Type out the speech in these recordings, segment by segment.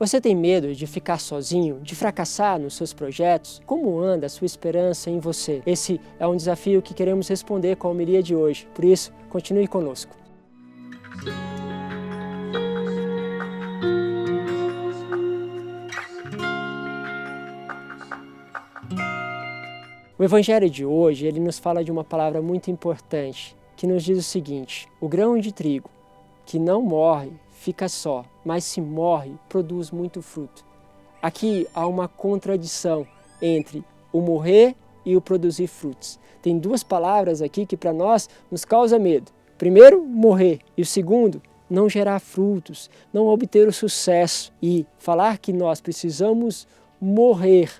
Você tem medo de ficar sozinho, de fracassar nos seus projetos? Como anda a sua esperança em você? Esse é um desafio que queremos responder com a homilia de hoje. Por isso, continue conosco. O Evangelho de hoje, ele nos fala de uma palavra muito importante, que nos diz o seguinte: o grão de trigo que não morre fica só, mas se morre, produz muito fruto. Aqui há uma contradição entre o morrer e o produzir frutos. Tem duas palavras aqui que para nós nos causa medo. Primeiro, morrer, e o segundo, não gerar frutos, não obter o sucesso. E falar que nós precisamos morrer,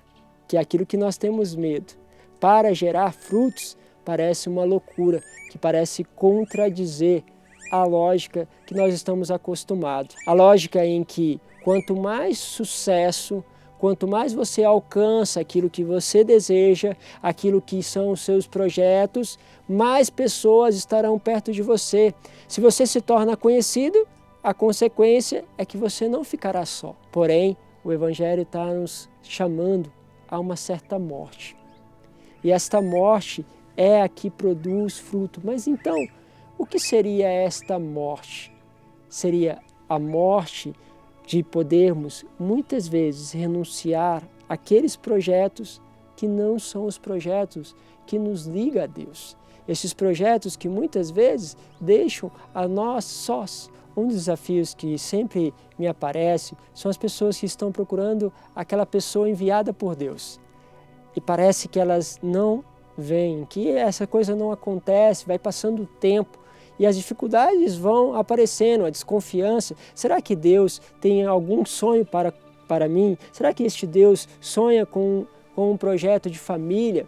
que é aquilo que nós temos medo, para gerar frutos, parece uma loucura, que parece contradizer a lógica que nós estamos acostumados. A lógica em que quanto mais sucesso, quanto mais você alcança aquilo que você deseja, aquilo que são os seus projetos, mais pessoas estarão perto de você. Se você se torna conhecido, a consequência é que você não ficará só. Porém, o Evangelho está nos chamando a uma certa morte. E esta morte é a que produz fruto. Mas então, o que seria esta morte? Seria a morte de podermos, muitas vezes, renunciar àqueles projetos que não são os projetos que nos ligam a Deus. Esses projetos que muitas vezes deixam a nós sós. Um dos desafios que sempre me aparece são as pessoas que estão procurando aquela pessoa enviada por Deus. E parece que elas não veem, que essa coisa não acontece, vai passando o tempo. E as dificuldades vão aparecendo, a desconfiança. Será que Deus tem algum sonho para mim? Será que este Deus sonha com um projeto de família?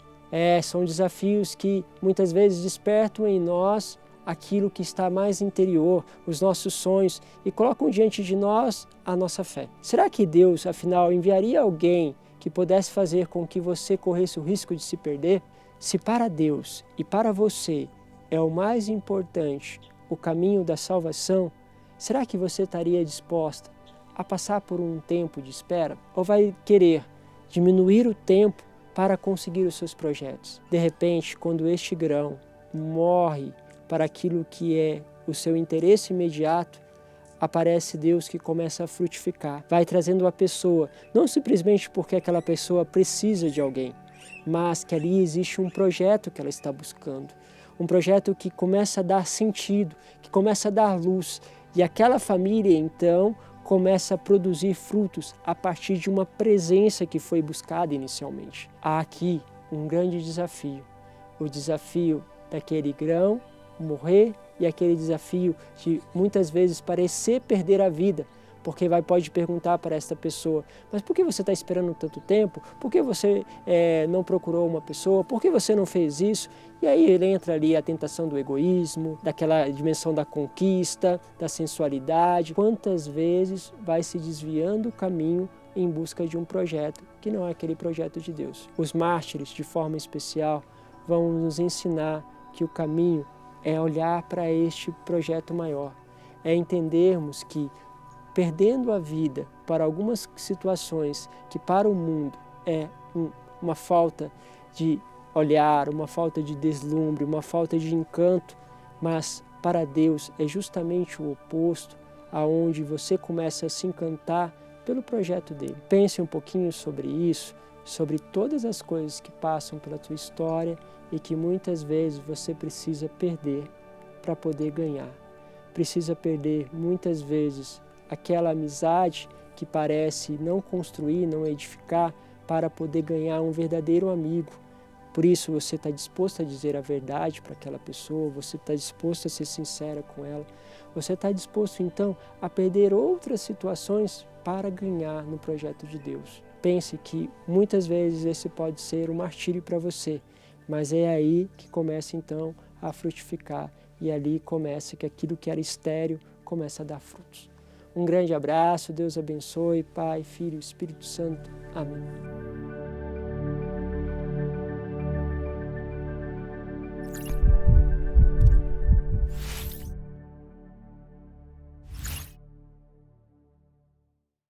São desafios que muitas vezes despertam em nós aquilo que está mais interior, os nossos sonhos, e colocam diante de nós a nossa fé. Será que Deus, afinal, enviaria alguém que pudesse fazer com que você corresse o risco de se perder? Se para Deus e para você é o mais importante o caminho da salvação, será que você estaria disposta a passar por um tempo de espera? Ou vai querer diminuir o tempo para conseguir os seus projetos? De repente, quando este grão morre para aquilo que é o seu interesse imediato, aparece Deus que começa a frutificar. Vai trazendo a pessoa, não simplesmente porque aquela pessoa precisa de alguém, mas que ali existe um projeto que ela está buscando. Um projeto que começa a dar sentido, que começa a dar luz. E aquela família, então, começa a produzir frutos a partir de uma presença que foi buscada inicialmente. Há aqui um grande desafio. O desafio daquele grão morrer e aquele desafio de muitas vezes parecer perder a vida. Porque pode perguntar para esta pessoa: mas por que você está esperando tanto tempo? Por que você não procurou uma pessoa? Por que você não fez isso? E aí ele entra ali a tentação do egoísmo, daquela dimensão da conquista, da sensualidade. Quantas vezes vai se desviando o caminho em busca de um projeto que não é aquele projeto de Deus? Os mártires, de forma especial, vão nos ensinar que o caminho é olhar para este projeto maior, é entendermos que perdendo a vida para algumas situações que para o mundo é uma falta de olhar, uma falta de deslumbre, uma falta de encanto, mas para Deus é justamente o oposto, aonde você começa a se encantar pelo projeto dele. Pense um pouquinho sobre isso, sobre todas as coisas que passam pela tua história e que muitas vezes você precisa perder para poder ganhar. Precisa perder muitas vezes aquela amizade que parece não construir, não edificar, para poder ganhar um verdadeiro amigo. Por isso você está disposto a dizer a verdade para aquela pessoa, você está disposto a ser sincera com ela, você está disposto então a perder outras situações para ganhar no projeto de Deus. Pense que muitas vezes esse pode ser um martírio para você, mas é aí que começa então a frutificar e ali começa que aquilo que era estéril começa a dar frutos. Um grande abraço, Deus abençoe, Pai, Filho e Espírito Santo. Amém.